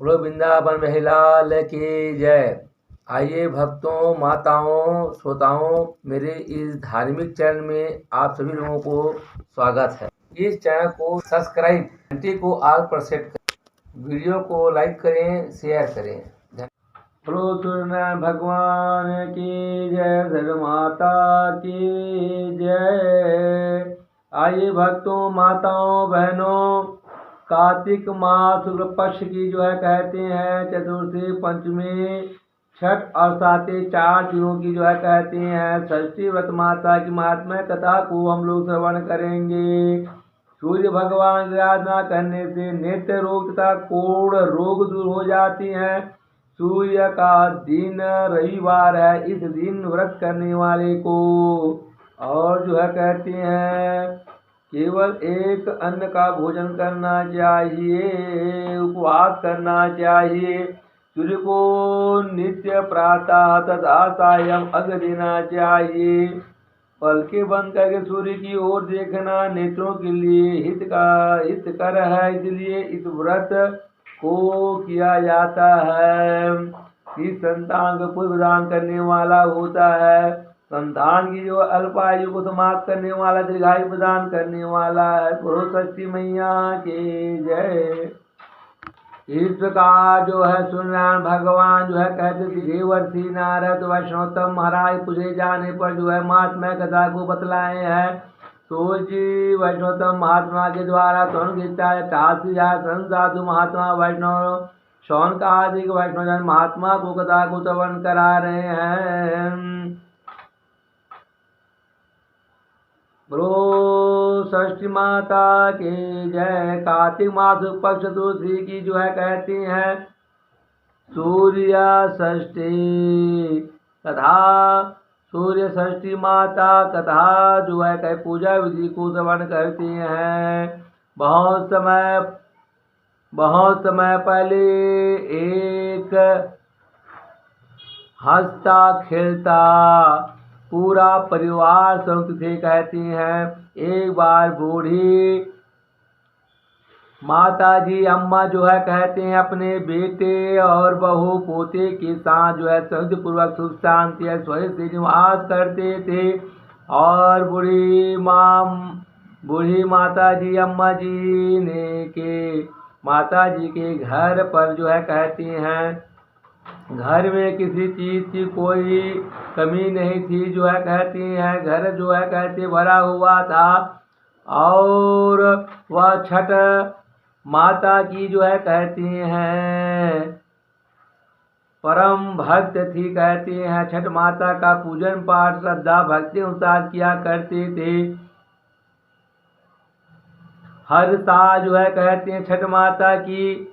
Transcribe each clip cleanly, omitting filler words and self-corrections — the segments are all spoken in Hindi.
बोलो वृंदावन महिलाल की जय। आइए भक्तों, माताओं, श्रोताओं, मेरे इस धार्मिक चैनल में आप सभी लोगों को स्वागत है। इस चैनल को सब्सक्राइब, घंटी को ऑल पर सेट करें, वीडियो को लाइक करें, शेयर करें। बोलो सूर्यनारायण भगवान की जय, धर्म माता की जय। आइए भक्तों, माताओं, बहनों, कार्तिक मास शुक्ल पक्ष की कहते हैं चतुर्थी, पंचमी, छठ और सातवें 4 दिनों की कहते हैं षष्ठी व्रत माता की महात्म्य कथा को हम लोग श्रवण करेंगे। सूर्य भगवान की आराधना करने से नेत्र रोग तथा कोढ़ रोग दूर हो जाती हैं। सूर्य का दिन रविवार है, इस दिन व्रत करने वाले को और कहते हैं केवल एक अन्न का भोजन करना चाहिए, उपवास करना चाहिए। सूर्य को नित्य प्रातः तथा सायं अर्घ्य देना चाहिए। पलके बंद करके सूर्य की ओर देखना नेत्रों के लिए हितकर है, इसलिए इस व्रत को किया जाता है। इस संतान को पुत्र प्रदान करने वाला होता है, संतान की अल्पायु को समाप्त करने वाला, दीर्घायु प्रदान करने वाला है। बोलो षष्ठी मैया की जय। इस प्रकार सूर्यनारायण भगवान कहते थे देवर्षि नारद वैष्णवतम महाराज पूछे जाने पर महात्मा कथा को बतलाए हैं। तो जी वैष्णवतम महात्मा के द्वारा कौन गीता है साधु महात्मा वैष्णव शौन का आदि वैष्णव जन महात्मा को कथा को श्रवण करा रहे हैं। बोलो षष्ठी माता की जय। कार्तिक मास पक्ष चतुर्थी की कहती हैं सूर्य षष्ठी तथा सूर्य षष्ठी माता कथा पूजा विधि को श्रवण करती हैं। बहुत समय पहले एक हंसता खेलता पूरा परिवार संयुक्त थे, कहती हैं। एक बार बूढ़ी माता जी अम्मा कहते हैं अपने बेटे और बहू पोते के साथ संयुक्त पूर्वक सुख शांति ऐश्वर्य से निवास करते थे। और बूढ़ी माता जी अम्मा जी ने के माता जी के घर पर कहती हैं घर में किसी चीज की कोई कमी नहीं थी, कहती हैं घर कहते भरा हुआ था। और वह छठ माता की कहती हैं परम भक्त थी, कहती हैं छठ माता का पूजन पाठ श्रद्धा भक्ति अनुसार किया करते थे। हर साल कहते हैं छठ माता की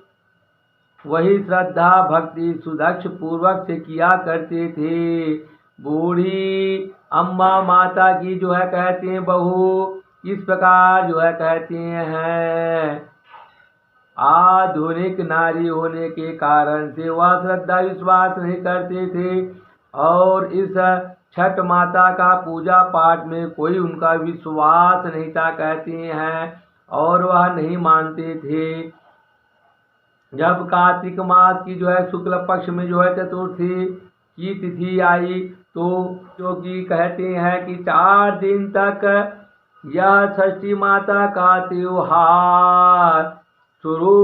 वही श्रद्धा भक्ति सुदक्ष पूर्वक से किया करते थे। बूढ़ी अम्मा माता की कहते हैं बहू इस प्रकार कहते हैं आधुनिक नारी होने के कारण से वह श्रद्धा विश्वास नहीं करते थे और इस छठ माता का पूजा पाठ में कोई उनका विश्वास नहीं था, कहते हैं, और वह नहीं मानते थे। जब कार्तिक मास की शुक्ल पक्ष में चतुर्थी की तिथि आई तो कहते हैं कि 4 दिन तक यह षष्ठी माता का त्योहार शुरू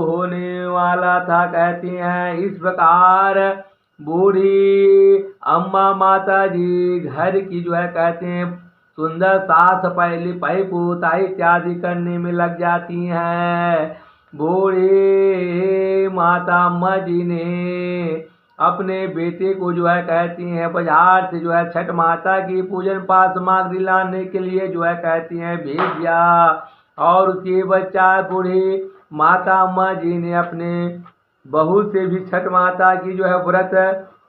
होने वाला था, कहते हैं। इस प्रकार बूढ़ी अम्मा माता जी घर की कहते हैं सुंदर साफ सफाई लिपाई पोताई इत्यादि करने में लग जाती हैं। बूढ़ी माता अम्मा जी ने अपने बेटे को कहती हैं बाजार से छठ माता की पूजन पाठ सामग्री लाने के लिए कहती हैं भेज दिया। और उसके बच्चा बूढ़ी माता अम्मा जी ने अपने बहू से भी छठ माता की व्रत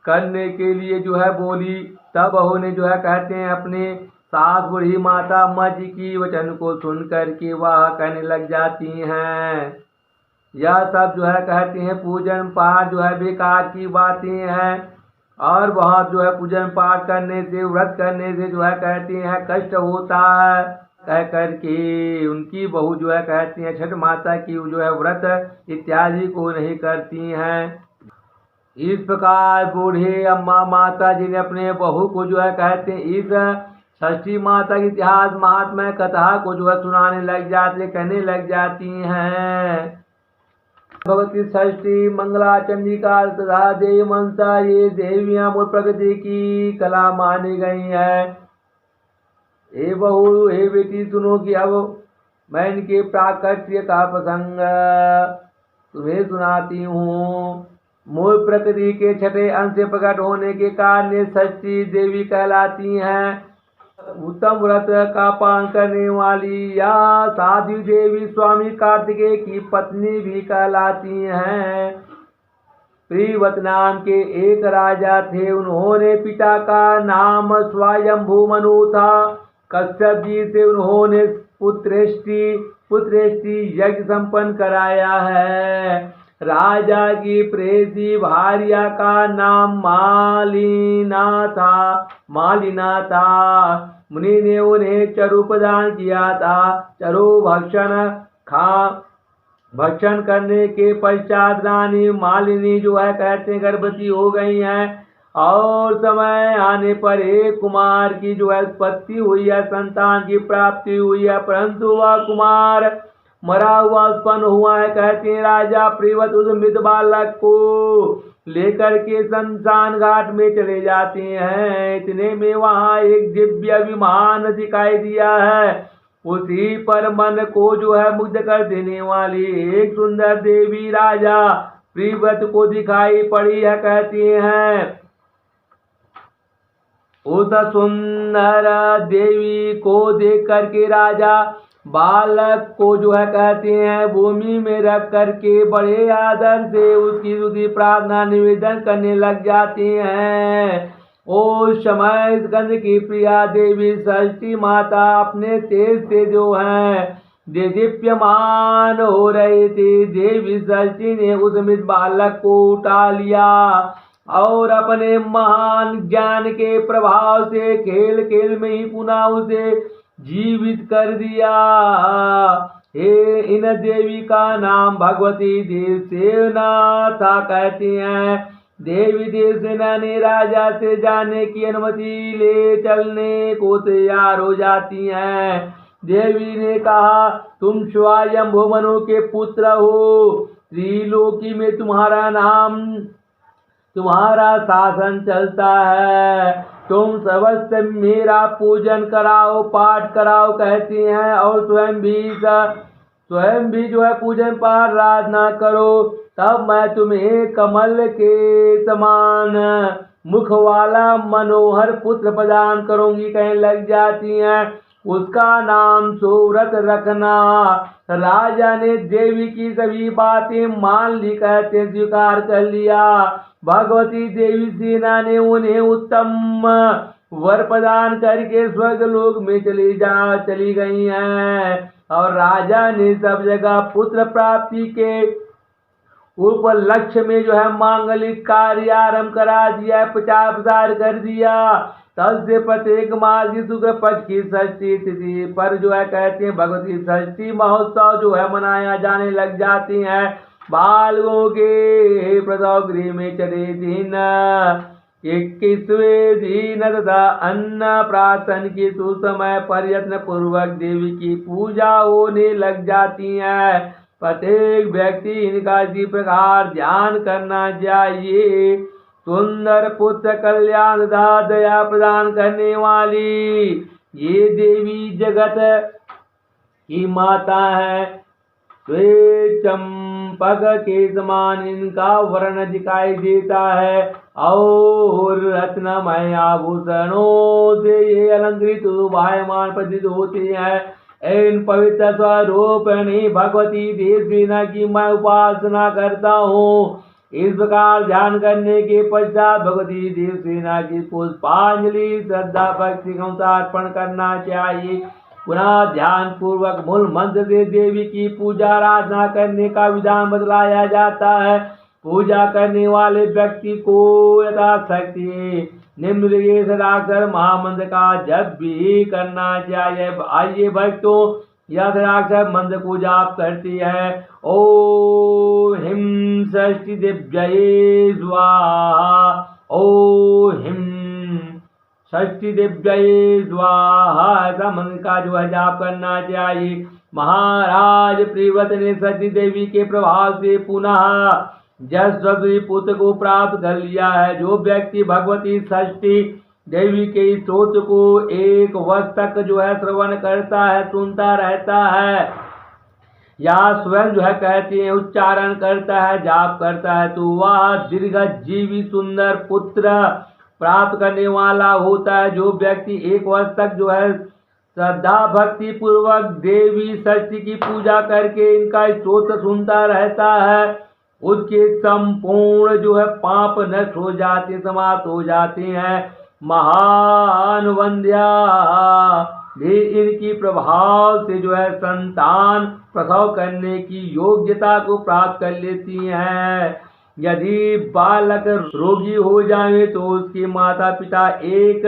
करने के लिए बोली। तब बहू ने कहते हैं अपने सास बूढ़ी माता अम्मा जी की वचन को सुन करके वह कहने लग जाती हैं यह सब कहते हैं पूजन पाठ बेकार की बातें हैं। और बहुत पूजन पाठ करने से व्रत करने से कहते हैं कष्ट होता है। कह करके उनकी बहू जो है कहती हैं छठ माता की जो है व्रत इत्यादि को नहीं करती हैं। इस प्रकार बूढ़े अम्मा माता जी ने अपने बहू को जो है कहते हैं इस षष्ठी माता की इतिहास महात्मा कथा को जो है सुनाने लग जाते कहने लग जाती हैं। भगवती षष्ठी मंगला चंडिका तथा देवी मनसा ये देवियां मूल प्रकृति की कला मानी गई है। हे बहू हे बेटी सुनो कि अब मैं इनके प्राकट्य का प्रसंग तुम्हें सुनाती हूँ। मूल प्रकृति के छठे अंश से प्रकट होने के कारण षष्ठी देवी कहलाती हैं। उत्तम व्रत का पालन करने वाली या साध्वी देवी स्वामी कार्तिकेय की पत्नी भी कहलाती हैं। प्रियव्रत नाम के एक राजा थे, उन्होंने पिता का नाम स्वयंभू मनु था। कश्यप जी से उन्होंने पुत्रेष्टि यज्ञ संपन्न कराया है। राजा की प्रेसी भार्या का नाम मालिना था। मुनि ने उन्हें चरु प्रदान किया था। चरु भक्षण करने के पश्चात रानी मालिनी जो है कहते हैं गर्भवती हो गई हैं और समय आने पर एक कुमार की जो है उत्पत्ति हुई है, संतान की प्राप्ति हुई है, परंतु वह कुमार मरा हुआ उत्पन्न हुआ है। कहते हैं राजा प्रियव्रत उस मृत बालक को लेकर के शमशान घाट में चले जाते हैं। इतने में वहां एक दिव्य विमान दिखाई दिया है। उसी पर मन को जो है मुग्ध कर देने वाली एक सुंदर देवी राजा प्रियव्रत को दिखाई पड़ी है। कहती हैं उस सुंदर देवी को देख करके राजा बालक को जो है कहते हैं भूमि में रख करके बड़े आदर से उसकी स्तुति प्रार्थना निवेदन करने लग जाते हैं। उस समय स्कंद की प्रिया देवी षष्ठी माता अपने तेज से जो है दीप्यमान हो रही थी। देवी षष्ठी ने उस मृत बालक को उठा लिया और अपने महान ज्ञान के प्रभाव से खेल खेल में ही पुनः उसे जीवित कर दिया। हे इन देवी का नाम भगवती देवसेना था। कहती हैं देवी देवसेना ने राजा से जाने की अनुमति ले चलने को तैयार हो जाती हैं। देवी ने कहा तुम स्वयंभू मनु के पुत्र हो, त्रिलोकी में तुम्हारा शासन चलता है, तुम सबसे मेरा पूजन कराओ पाठ कराओ। कहती हैं और स्वयं भी जो है पूजन पाठ आराधना करो, तब मैं तुम्हें कमल के समान मुख वाला मनोहर पुत्र प्रदान करूंगी। कहने लग जाती हैं उसका नाम सुव्रत रखना। राजा ने देवी की सभी बातें मान ली, कहते स्वीकार कर लिया। भगवती देवी सेना ने उन्हें उत्तम वर प्रदान करके स्वर्गलोक में चली गई हैं और राजा ने सब जगह पुत्र प्राप्ति के उपलक्ष्य में जो है मांगलिक कार्य आरंभ करा दिया, प्रचार प्रसार कर दिया। तब से प्रत्येक मास की शुक्ल पक्ष की षष्ठी तिथि पर जो है कहते हैं भगवती षष्ठी महोत्सव जो है मनाया जाने लग जाती हैं। बालकों के प्रसव गृह में चले दिन 21वें दिन तथा अन्न प्राशन की सुसमय प्रयत्न पूर्वक देवी की पूजा होने लग जाती है। प्रत्येक व्यक्ति इनका इसी प्रकार ध्यान करना चाहिए। सुंदर पुत्र कल्याण तथा दया प्रदान करने वाली ये देवी जगत की माता है। श्वेत चंपक के समान इनका वर्ण दिखाई देता है और रत्नमय आभूषणों से ये अलंकृत भायमान प्रतीत होते हैं। इन पवित्र स्वरूपिणी भगवती देवसेना की मैं उपासना करता हूँ। इस प्रकार ध्यान करने के पश्चात भगवती देवसेना की पुष्पांजलि श्रद्धा भक्ति अर्पण करना चाहिए। पुनः ध्यान पूर्वक मूल मंत्र से देवी की पूजा आराधना करने का विधान बतलाया जाता है। पूजा करने वाले व्यक्ति को यथाशक्ति निम्नलिखित षडाक्षर महामंत्र का जप भी करना चाहिए। आइए भक्तों, यह षडाक्षर मंत्र को जाप करती है। ओम हिम षष्ठी दिव्यये स्वाहा, ओम हिम षष्ठी दिव्यये स्वाहा, ऐसा मंत्र का जो है जाप करना चाहिए। महाराज प्रियव्रत ने सती देवी के प्रभाव से पुनः जसवी पुत्र को प्राप्त कर लिया है। जो व्यक्ति भगवती षष्ठी देवी के स्तोत्र को एक वर्ष तक जो है श्रवण करता है, सुनता रहता है, या स्वयं जो है कहते हैं उच्चारण करता है, जाप करता है, तो वह दीर्घ जीवी सुंदर पुत्र प्राप्त करने वाला होता है। जो व्यक्ति एक वर्ष तक जो है श्रद्धा भक्ति पूर्वक देवी षष्ठी की पूजा करके इनका स्तोत्र सुनता रहता है, उसके संपूर्ण जो है पाप नष्ट हो जाते, समाप्त हो जाते हैं। महान वंद्या भी इनकी प्रभाव से जो है संतान प्रसव करने की योग्यता को प्राप्त कर लेती हैं। यदि बालक रोगी हो जाए तो उसके माता पिता एक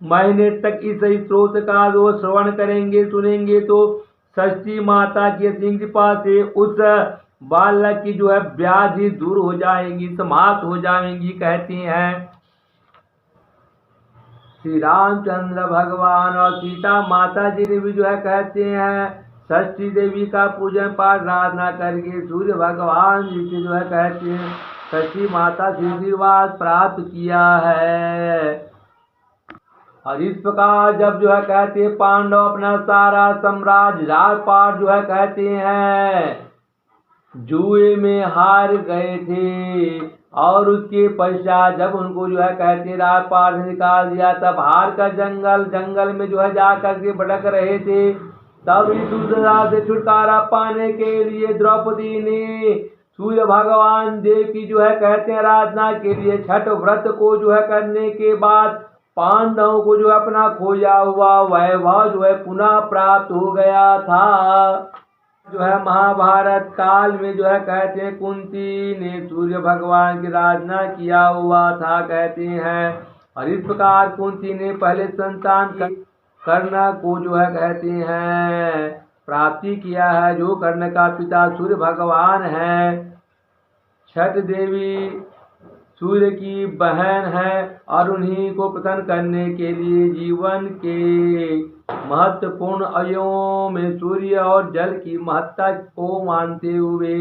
महीने तक इस स्त्रोत्र का जो श्रवण करेंगे, सुनेंगे, तो षष्ठी माता की असीम कृपा से उस बालक की जो है व्याधि दूर हो जाएंगी, समाप्त हो जाएंगी, कहती हैं। श्री रामचंद्र भगवान और सीता माता जी ने भी जो है कहते हैं षष्ठी देवी का पूजन पाठ आराधना करके सूर्य भगवान जी से जो है कहते हैं षष्ठी माता से आशीर्वाद प्राप्त किया है। और इस प्रकार जब जो है कहते हैं पांडव अपना सारा साम्राज्य राजपाट जो है कहते हैं जुए में हार गए थे, और उसके पश्चात जब उनको जो है कहते राजपाट से निकाल दिया, तब हार का जंगल में जो है जा करके भटक रहे थे, तब इस दुर्दशा से छुटकारा पाने के लिए द्रौपदी ने सूर्य भगवान देव की जो है कहते हैं आराधना के लिए छठ व्रत को जो है करने के बाद पांडवों को जो अपना खोया हुआ वैभव जो है पुनः प्राप्त हो गया था। जो है महाभारत काल में जो है कहते हैं कुंती ने सूर्य भगवान की आराधना किया हुआ था, कहते हैं। और इस प्रकार कुंती ने पहले संतान कर्ण को जो है कहते हैं प्राप्ति किया है, जो कर्ण का पिता सूर्य भगवान है। छठ देवी सूर्य की बहन है और उन्हीं को प्रसन्न करने के लिए जीवन के महत्वपूर्ण अवयवों में सूर्य और जल की महत्ता को मानते हुए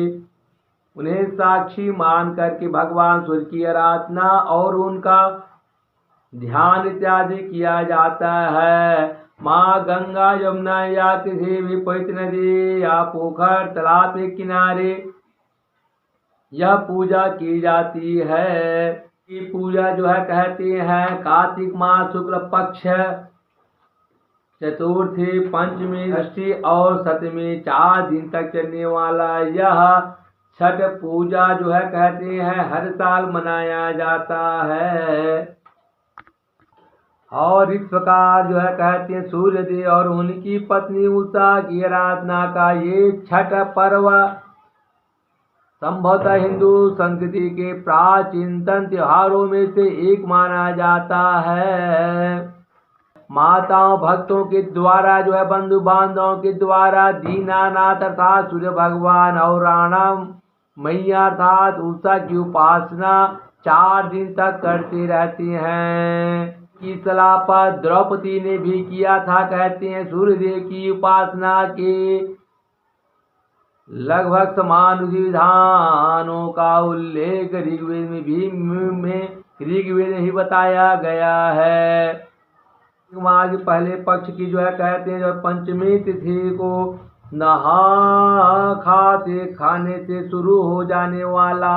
उन्हें साक्षी मान करके भगवान सूर्य की आराधना और उनका ध्यान इत्यादि किया जाता है। माँ गंगा यमुना या किसी भी पवित्र नदी या पोखर तालाब के किनारे यह पूजा की जाती है। ये पूजा जो है कहते हैं कार्तिक माह शुक्ल पक्ष चतुर्थी, पंचमी, षष्ठी और सप्तमी 4 दिन तक चलने वाला यह छठ पूजा जो है कहते हैं हर साल मनाया जाता है। और इस प्रकार जो है कहते हैं सूर्य देव और उनकी पत्नी उषा की आराधना का ये छठ पर्व संभवतः हिंदू संस्कृति के प्राचीनतम त्योहारों में से एक माना जाता है। माताओं भक्तों के द्वारा जो है बंधु बांधवों के द्वारा दीनानाथ अर्थात सूर्य भगवान और राणा मैया अर्थात उषा की उपासना 4 दिन तक करती रहती हैं। की सलाह पर द्रौपदी ने भी किया था, कहते हैं सूर्य देव की उपासना के लगभग समान विधानों का उल्लेख ऋग्वेद में ही बताया गया है। माह के पहले पक्ष की जो है कहते हैं जब पंचमी तिथि को नहा खाने से शुरू हो जाने वाला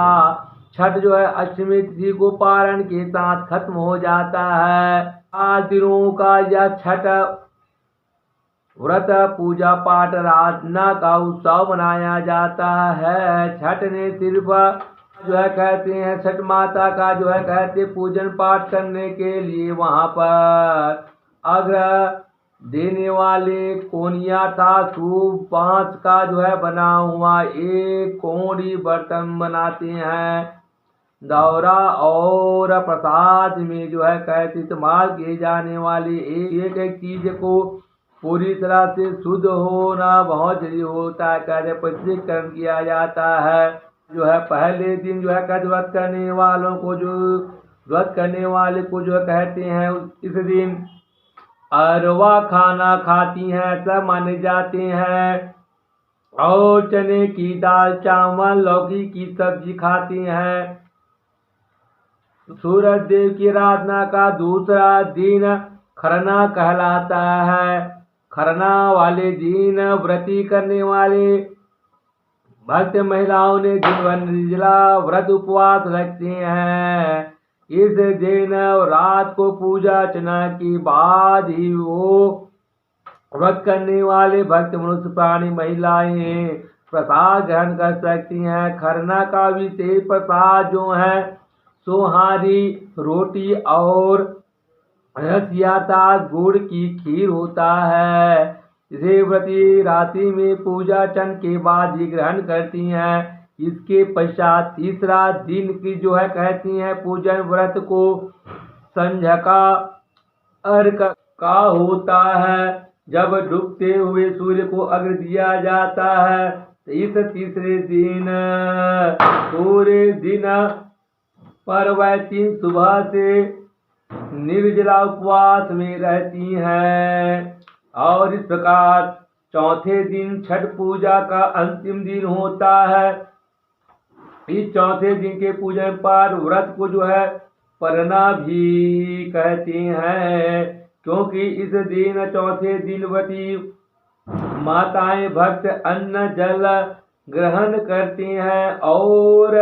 छठ जो है अष्टमी तिथि को पारण के साथ खत्म हो जाता है। 8 दिनों का यह छठ व्रत पूजा पाठ आराधना का उत्सव मनाया जाता है। छठ ने सिर्फ जो है कहते हैं छठ माता का जो है कहते पूजन पाठ करने के लिए वहां पर अग्र देने वाले कोनिया था सूप बांस का जो है बना हुआ एक कोड़ी बर्तन बनाते हैं। दौरा और प्रसाद में जो है कहते इस्तेमाल किए जाने वाली एक एक चीज को पूरी तरह से शुद्ध होना बहुत जरूरी होता है। कहते पवित्रीकरण किया जाता है। जो है पहले दिन जो है व्रत करने वालों को व्रत करने वाले को जो कहते हैं इस दिन अरवा खाना खाती हैं सब माने जाते हैं, और चने की दाल चावल लौकी की सब्जी खाती हैं। सूरज देव की आराधना का दूसरा दिन खरना कहलाता है। खरना वाले दिन व्रती करने वाले भक्त महिलाओं ने दिन भर निर्जला व्रत उपवास रखते हैं। इस दिन रात को पूजा अर्चना के बाद ही वो व्रत करने वाले भक्त मनुष्य प्राणी महिलाएं प्रसाद ग्रहण कर सकती हैं। खरना का विशेष प्रसाद जो है सोहारी रोटी और रसियाता गुड़ की खीर होता है। इसे व्रती रात्रि में पूजा अर्चन के बाद ही ग्रहण करती हैं। इसके पश्चात तीसरा दिन की जो है कहती हैं पूजन व्रत को संध्या का अर्घ का होता है। जब डूबते हुए सूर्य को अर्घ दिया जाता है तो इस तीसरे दिन पूरे दिन पर वह तीन सुबह से निर्जला उपवास में रहती हैं। और इस प्रकार चौथे दिन छठ पूजा का अंतिम दिन होता है। इस चौथे दिन के पूजन पर व्रत को जो है परना भी कहते हैं, क्योंकि इस दिन चौथे दिन व्रती माताएं भक्त अन्न जल ग्रहण करती हैं और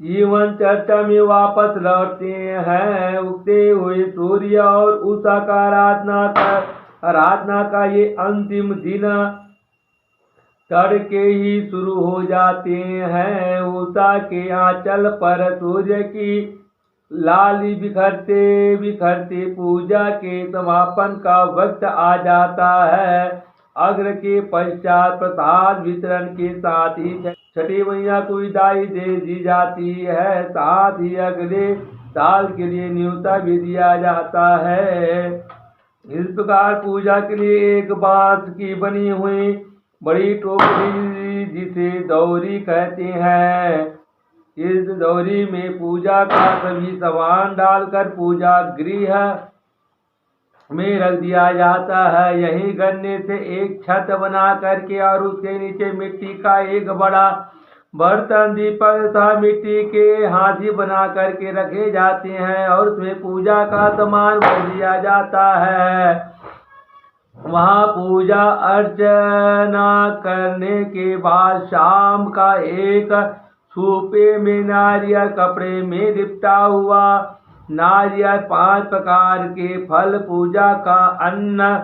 जीवन चर्चा में वापस लौटते हैं। उगते हुए सूर्य और उषा का आराधना का ये अंतिम दिन तड़के ही शुरू हो जाते हैं। उषा के आंचल पर सूर्य की लाली बिखरते बिखरते पूजा के समापन का वक्त आ जाता है। अग्र के पश्चात प्रसाद वितरण के साथ ही छठी मैया को विदाई दे दी जाती है। साथ ही अगले साल के लिए न्योता भी दिया जाता है। इस प्रकार पूजा के लिए एक बांस की बनी हुई बड़ी टोकरी जिसे दौरी कहते हैं, इस दौरी में पूजा का सभी सामान डालकर पूजा गृह में रख दिया जाता है। यही गन्ने से एक छत बना करके और उसके नीचे मिट्टी का एक बड़ा बर्तन दीपक तथा मिट्टी के हाथी बना करके रखे जाते हैं और उसमें पूजा का सामान भर दिया जाता है। वहाँ पूजा अर्चना करने के बाद शाम का एक सूपे में नारियल कपड़े में लिपटा हुआ नारियल 5 प्रकार के फल पूजा का अन्न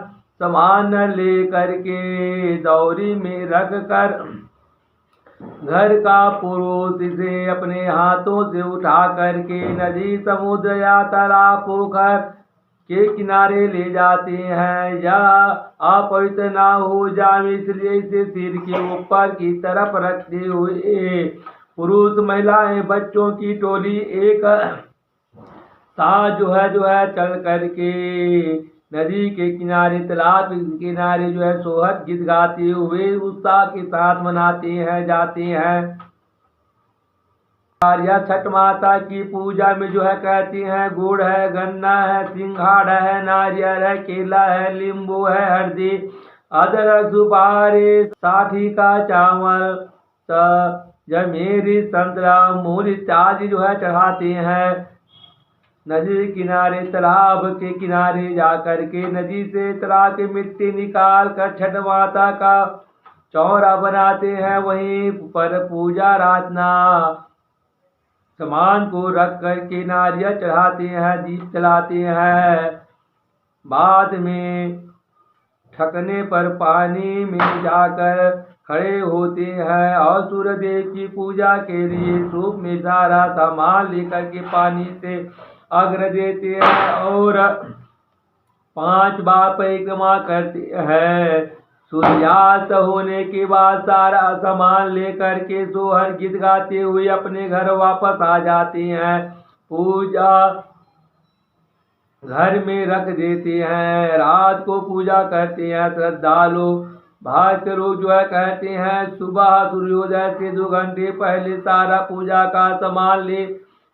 सामान ले करके दौरी में रख कर घर का पुरुष इसे अपने हाथों से उठा करके नदी समुद्र या तालाब पोखर के किनारे ले जाते हैं। यह अपवित्र ना हो जाए इसलिए इसे सिर के ऊपर की तरफ रखते हुए पुरुष महिलाएं बच्चों की टोली एक साथ जो है चल करके नदी के किनारे तालाब के किनारे जो है सोहर गीत गाते हुए उत्साह के साथ मनाते हैं जाते हैं। या छठ माता की पूजा में जो है कहती हैं गुड़ है, गन्ना है, सिंघाड़ा है, नारियल है, केला है, नींबू है, हल्दी, अदरक, सुपारी, साठी का चावल, जमेरी, संतरा, मूल इत्यादि जो है चढ़ाते हैं। नदी किनारे तालाब के किनारे जाकर के नदी से तालाब की मिट्टी निकाल कर छठ माता का चौरा बनाते हैं। वहीं पर पूजा आराधना सामान को रख कर के नारियल चढ़ाते हैं, दीप जलाते हैं। बाद में ठकने पर पानी में जाकर खड़े होते हैं और सूर्यदेव की पूजा के लिए सूप में सारा सामान लेकर के पानी से अर्घ्य देते हैं और 5 बार परिक्रमा करते हैं। सूर्यास्त होने के बाद सारा सामान लेकर के सोहर गीत गाते हुए अपने घर वापस आ जाते हैं। पूजा घर में रख देते हैं। रात को पूजा करते हैं श्रद्धालु। भास्कर लोग जो है कहते हैं सुबह सूर्योदय से 2 घंटे पहले सारा पूजा का सामान ले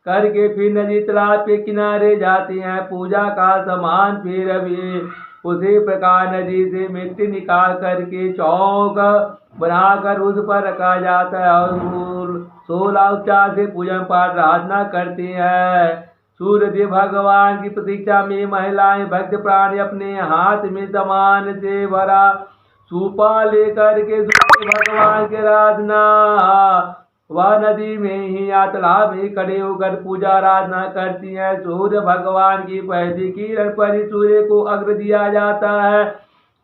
करके फिर नदी तालाब के किनारे जाते हैं। पूजा का सामान फिर अभी उसी प्रकार नदी से मिट्टी निकाल करके चौक बनाकर उस पर रखा जाता है और 16 उपचार से पूजन पाठ प्रार्थना करते हैं। सूर्यदेव भगवान की प्रतीक्षा में महिलाएं भक्त प्राणी अपने हाथ में सामान से भरा सूपा लेकर के सूर्य भगवान के आराधना वह नदी में ही या तालाब में खड़े होकर पूजा आराधना करती हैं। सूर्य भगवान की पहली किरण पर ही सूर्य को अर्घ्य दिया जाता है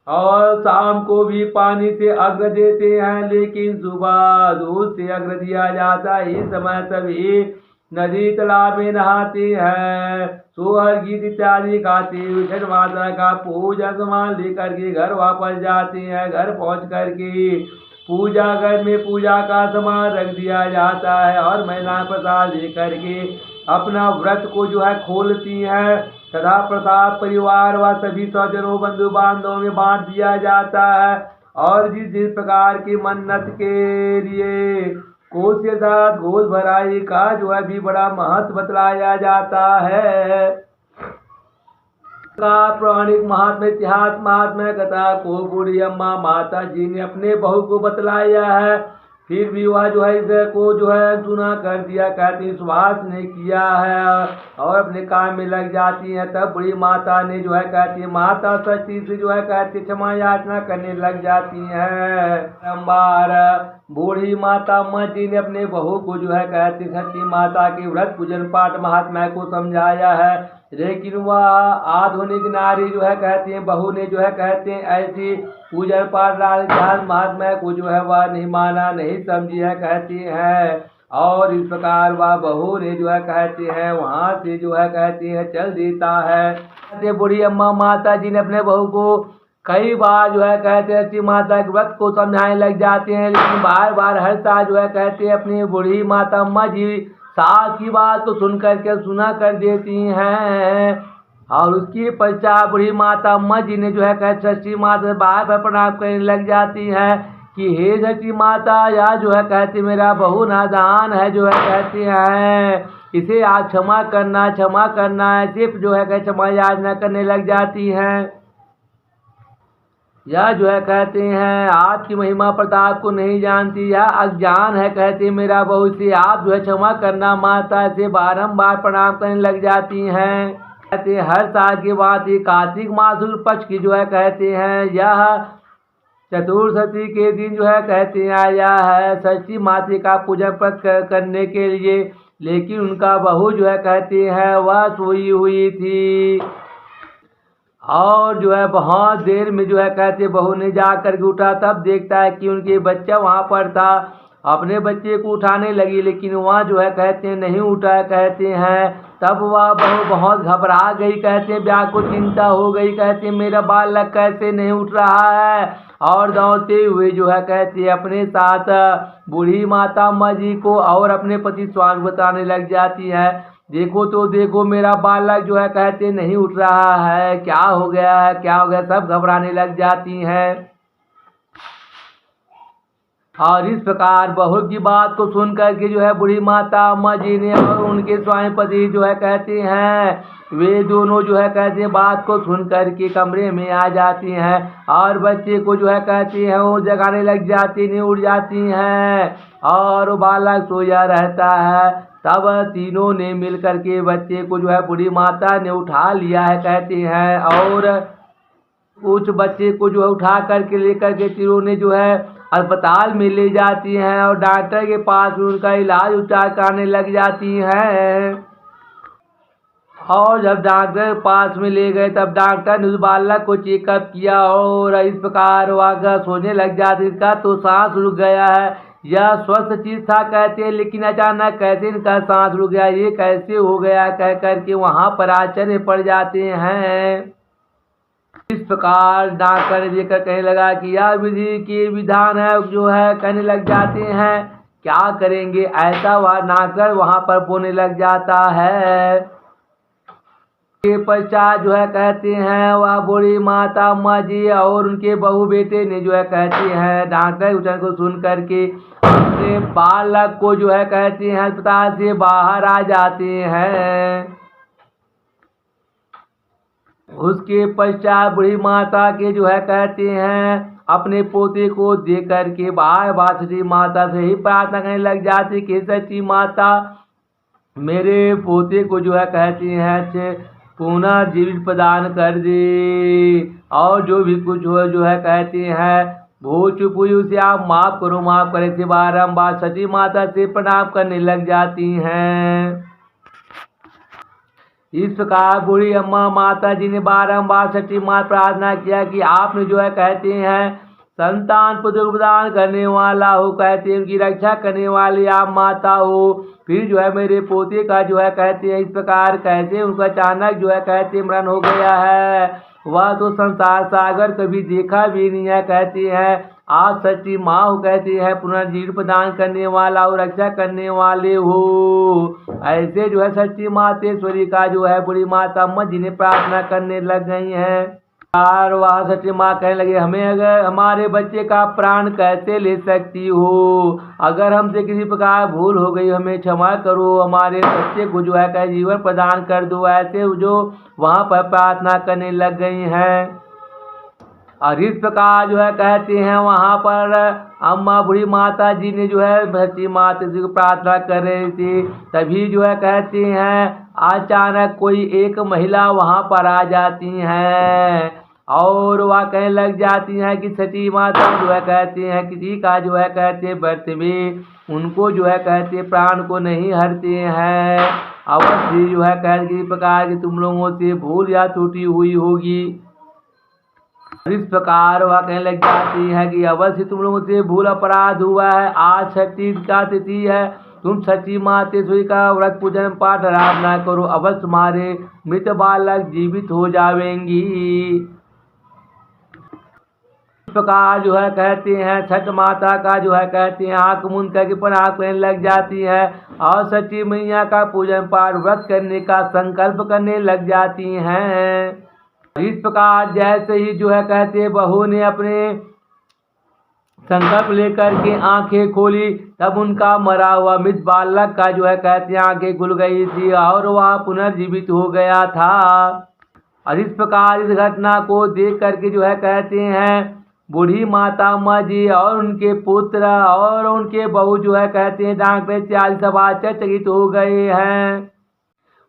और शाम को भी पानी से अर्घ्य देते हैं, लेकिन सुबह दूध से अर्घ्य दिया जाता है। इस समय सभी नदी तालाब में नहाते हैं, सोहर गीत इत्यादि गाते हुए छठ माता का पूजा सामान लेकर के घर वापस जाते हैं। घर पहुंच करके पूजा घर में पूजा का सामान रख दिया जाता है और महिलाएं प्रसाद लेकर के अपना व्रत को जो है खोलती हैं तथा प्रसाद परिवार व सभी स्वजनों बंधु बांधवों में बांट दिया जाता है। और जिस प्रकार की मन्नत के लिए कोष के साथ गोद भराई का जो है भी बड़ा महत्व बतलाया जाता है। का पौराणिक महात्मा इतिहास महात्मा कथा को बूढ़ी अम्मा माता जी ने अपने बहू को बतलाया है। फिर भी वह जो है इसको जो है सुना कर दिया, कहती विश्वास नहीं किया है और अपने काम में लग जाती है। तब बूढ़ी माता ने जो है कहती है माता सच्ची से जो है कहती क्षमा याचना करने लग जाती है। बार बूढ़ी माता अम्मा जी ने अपने बहू को जो है कहती सच्ची माता के व्रत पूजन पाठ महात्मा को समझाया है, लेकिन वह आधुनिक नारी जो है कहती है बहू ने जो है कहते हैं ऐसी पूजन पाठ महात्मा को जो है वह नहीं माना नहीं समझी है कहती है। और इस प्रकार वह बहू ने जो है कहते हैं वहाँ से जो है कहती है चल देता है। बूढ़ी अम्मा माता जी ने अपने बहू को कई बार जो है कहते हैं अच्छी माता के व्रत को समझाने लग जाते हैं, लेकिन बार बार हर साल जो है कहते हैं अपनी बूढ़ी माता अम्मा जी सास की बात को सुन करके सुना कर देती हैं। और उसकी पश्चात बूढ़ी माता अम्मा जी ने जो है कहते सच्ची माता बार बार प्रणाम करने लग जाती है कि हे सच्ची माता या जो है कहती मेरा बहू नादान है जो है कहती हैं इसे आप क्षमा करना है। सिर्फ जो है कह क्षमा याचना करने लग जाती हैं। यह जो है कहते हैं आपकी महिमा प्रताप को नहीं जानती, यह अज्ञान है कहते मेरा बहू से आप जो है क्षमा करना माता से बारंबार प्रणाम करने लग जाती हैं। कहते हैं हर साल की बात ही कार्तिक मास पक्ष की जो है कहते हैं यह चतुर्दशी के दिन जो है कहते हैं आया है सच्ची माता का पूजन करने के लिए, लेकिन उनका बहू जो है कहते हैं वह सोई हुई थी और जो है बहुत देर में जो है कहते बहू ने जा कर के उठा, तब देखता है कि उनके बच्चा वहाँ पर था। अपने बच्चे को उठाने लगी लेकिन वहाँ जो है कहते हैं नहीं उठा कहते हैं। तब वह बहू बहुत घबरा गई कहते हैं व्याकुल चिंता हो गई कहते हैं मेरा बालक कैसे नहीं उठ रहा है। और दौड़ते हुए जो है कहते हैं अपने साथ बूढ़ी माता अम्मा जी को और अपने पति स्वामी बताने लग जाती है देखो तो देखो मेरा बालक जो है कहते नहीं उठ रहा है, क्या हो गया। सब घबराने लग जाती हैं। और इस प्रकार बहू की बात को सुन करके जो है बूढ़ी माता अम्मा जी ने और उनके स्वामी पति जो है कहते हैं वे दोनों जो है कहते हैं बात को सुन करके कमरे में आ जाती हैं और बच्चे को जो है कहती हैं वो जगाने लग जाती नहीं उठ जाती हैं और बालक सोया रहता है। तब तीनों ने मिल करके बच्चे को जो है बूढ़ी माता ने उठा लिया है कहते हैं और कुछ बच्चे को जो है उठा करके लेकर के तीनों ने जो है अस्पताल में ले जाती हैं और डॉक्टर के पास में उनका इलाज उपचार कराने लग जाती हैं। और जब डॉक्टर के पास में ले गए तब डॉक्टर ने उस बालक को चेकअप किया और इस प्रकार वह सोने लग जाती, इसका तो सांस रुक गया है, यह स्वस्थ चीज था कहते हैं, लेकिन अचानक कैसे इनका सांस रुक गया, ये कैसे हो गया कह करके वहाँ पर आश्चर्य पड़ जाते हैं। इस प्रकार डांकर देकर कहने लगा कि यह विधि के विधान है जो है कहने लग जाते हैं, क्या करेंगे। ऐसा वह नाकर वहां पर बोलने लग जाता है। के पश्चात जो है कहते हैं वह बूढ़ी माता अम्मा जी और उनके बहू बेटे ने जो है कहते हैं डांकर उच्चारण को सुन करके अपने बालक को जो है कहते हैं अस्पताल से बाहर आ जाते हैं। उसके पश्चात बूढ़ी माता के जो है कहते हैं अपने पोते को देख करके बार बार सच्ची माता से ही प्रार्थना करने लग जाती कि सच्ची माता मेरे पोते को जो है कहती हैं पुनर्जीवित प्रदान कर दे और जो भी कुछ हो जो है कहती हैं भूल चूक हुई उसे आप माफ करो, माफ करे से बारम्बार सच्ची माता से प्रणाम करने लग जाती हैं। इस प्रकार बूढ़ी अम्मा माता जी ने बारम्बार सच्ची माता प्रार्थना किया कि आपने जो है कहते हैं संतान पुत्र प्रदान करने वाला हो, कहते हैं उनकी रक्षा करने वाली आप माता हो। फिर जो है मेरे पोते का जो है कहते हैं इस प्रकार कैसे उनका अचानक जो है कहते मरण हो गया है, वह तो संसार सागर कभी देखा भी नहीं है। कहते हैं आप सच्ची माँ हो, कहते हैं पुनर्जीवन प्रदान करने वाला और रक्षा करने वाले हो। ऐसे जो है सच्ची मातेश्वरी का जो है बूढ़ी माता अम्मा जी ने प्रार्थना करने लग गई हैं। और वह सच्ची माँ कहने लगे हमें अगर हमारे बच्चे का प्राण कैसे ले सकती हो, अगर हमसे किसी प्रकार भूल हो गई हमें क्षमा करो, हमारे बच्चे को जो है कह जीवन प्रदान कर दो। ऐसे जो वहाँ पर प्रार्थना करने लग गई हैं। और इस प्रकार जो है कहते हैं वहाँ पर अम्मा बूढ़ी माता जी ने जो है सच्ची माता जी को प्रार्थना कर रही थी। तभी जो है कहते हैं अचानक कोई एक महिला वहाँ पर आ जाती हैं और वह कहने लग जाती हैं कि सच्ची माता जो है कहते हैं किसी का जो है कहते व्रत में उनको जो है कहते प्राण को नहीं हरते हैं। अवश्य जो है कहते इस प्रकार की तुम लोगों से भूल या त्रुटि हुई होगी। इस प्रकार वह कहने लग जाती है कि अवश्य तुम लोगों से भूल अपराध हुआ है। आज छठी का तिथि है, तुम सच्ची मातेश्वरी का व्रत पूजन पाठ आराधना करो, अवश्य तुम्हारे मृत बालक जीवित हो जाएंगी। इस प्रकार जो है कहते हैं छठ माता का जो है कहते हैं आंख मूंद करके प्रणाम करने लग जाती है और सच्ची मैया का पूजन पाठ व्रत करने का संकल्प करने लग जाती हैं। इस प्रकार जैसे ही जो है कहते बहू ने अपने संकल्प लेकर के आंखें खोली, तब उनका मरा हुआ मृत बालक का जो है कहते आंखें खुल गई थी और वह पुनर्जीवित हो गया था। और इस प्रकार इस घटना को देख करके जो है कहते हैं बूढ़ी माता अम्मा जी और उनके पुत्र और उनके बहू जो है कहते हैं डॉक्टर 40 सब आश्चर्यचकित हो गए हैं।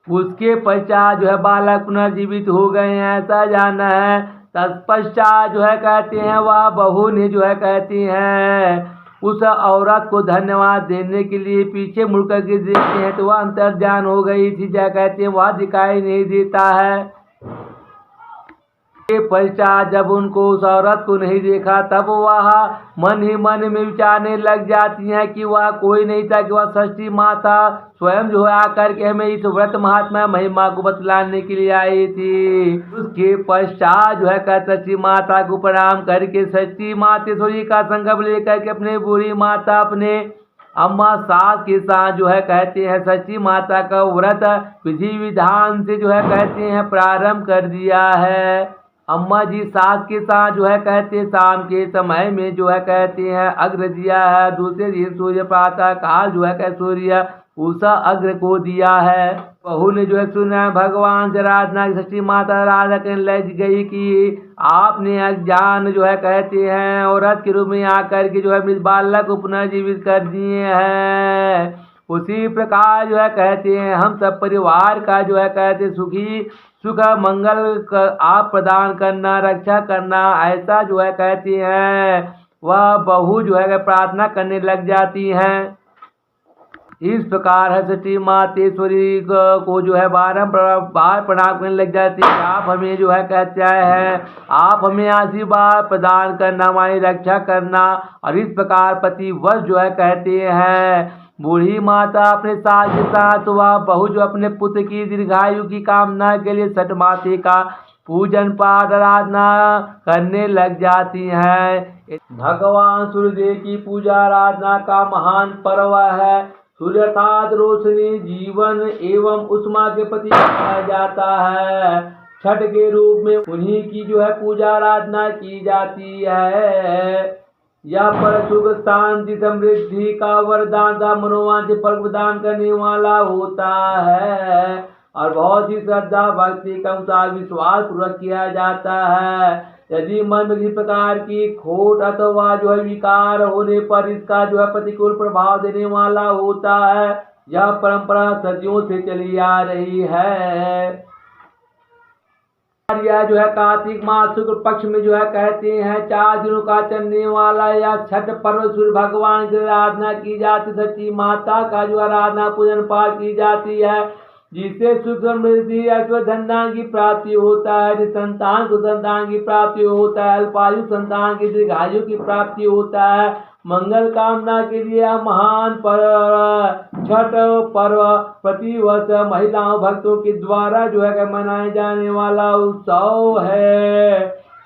उसके पश्चात जो है बालक पुनर्जीवित हो गए हैं ऐसा जाना है। तत्पश्चात जो है कहते हैं वह बहू ने जो है कहती हैं उस औरत को धन्यवाद देने के लिए पीछे मुड़ करके देखते हैं तो वह अंतर्ध्यान हो गई थी, क्या कहते हैं वह दिखाई नहीं देता है। के पश्चात जब उनको उस औरत को नहीं देखा तब वह मन ही मन में विचारने लग जाती हैं कि वह कोई नहीं था कि वह सच्ची माता स्वयं जो है आकर के हमें इस व्रत महात्मा महिमा को बतलाने के लिए आई थी। उसके पश्चात जो है सच्ची माता को प्रणाम करके सच्ची मातेश्वरी का संकल्प लेकर के अपने बूढ़ी माता अपने अम्मा सास के साथ जो है कहते हैं सच्ची माता का व्रत विधि विधान से जो है कहते हैं प्रारंभ कर दिया है। अम्मा जी सास के साथ जो है कहते शाम के समय में जो है कहते हैं अग्र दिया है, दूसरे दिन सूर्य प्रातः काल जो है कह सूर्य उषा अग्र को दिया है। बहू ने जो है सुना भगवान से आराधना की सच्ची माता आराधना करने लग गई कि आपने अज्ञान जो है कहते हैं औरत के रूप में आकर के जो है मृत बालक को पुनर्जीवित कर दिए हैं। उसी प्रकार जो है कहते हैं हम सब परिवार का जो है कहते सुखी सुख मंगल आप प्रदान करना रक्षा करना ऐसा जो है कहती हैं वह बहू जो है प्रार्थना करने लग जाती हैं। इस प्रकार है सच्ची मातेश्वरी को जो है बार प्रणाम करने लग जाती है। आप हमें जो है कहते हैं आप हमें आशीर्वाद प्रदान करना हमारी रक्षा करना। और इस प्रकार प्रतिवर्ष जो है कहते हैं बूढ़ी माता अपने सास के साथ वह बहू जो अपने पुत्र की दीर्घायु की कामना के लिए छठ माते का पूजन पाठ आराधना करने लग जाती हैं। भगवान सूर्यदेव की पूजा आराधना का महान पर्व है। सूर्य अर्थात रोशनी, जीवन एवं उष्मा के प्रतीक माना जाता है। छठ के रूप में उन्हीं की पूजा आराधना की जाती है। यह पर सुख शांति समृद्धि का वरदान का मनोवांछित फल प्रदान करने वाला होता है और बहुत ही श्रद्धा भक्ति का अनुसार विश्वास पूर्वक किया जाता है। यदि मन में किसी प्रकार की खोट अथवा विकार होने पर इसका प्रतिकूल प्रभाव देने वाला होता है। यह परंपरा सदियों से चली आ रही है। यह कार्तिक मास शुक्ल पक्ष में कहते हैं 4 दिनों का चलने वाला यह छठ पर्व सूर्य भगवान की आराधना की जाती, सच्ची माता का आराधना पूजन पाठ की जाती है, जिससे सुख समृद्धि धनधान की प्राप्ति होता है। संतान को संतान की प्राप्ति होता है, अल्पायु संतान की दीर्घायु की प्राप्ति होता है। मंगल कामना के लिए महान पर्व छठ पर्व प्रतिवर्ष महिलाओं भक्तों के द्वारा मनाए जाने वाला उत्सव है।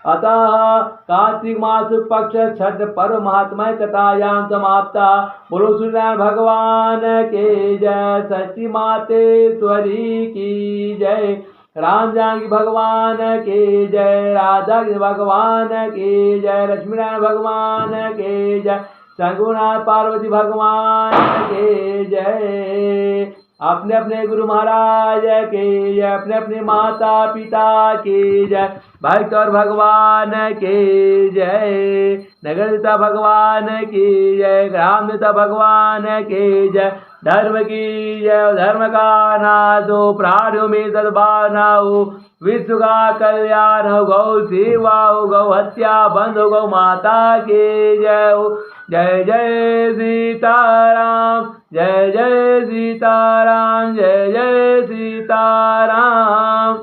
अतः कार्तिक मास पक्ष छठ पर्व महात्म्य कथायाम समाप्ता। बोलो सूर्यनारायण भगवान के जय, सच्ची मातेश्वरी की जय, राम जानकी भगवान के जय, राधा भगवान के जय, लक्ष्मी नारायण भगवान के जय, शंकुनाथ पार्वती भगवान के जय। अपने अपने गुरु महाराज के जय, अपने अपने माता पिता के जय, भक्त और भगवान के जय, नगर नेता भगवान की जय, ग्राम नेता भगवान के जय, धर्म की जय, धर्म का नाश हो, प्राणियों में सद्भावना हो, विश्व का कल्याण हो, गौ सेवा हो, गौ हत्या बंद हो, गौ माता के जय हो। जय जय सीताराम, जय जय सीताराम, जय जय सीताराम।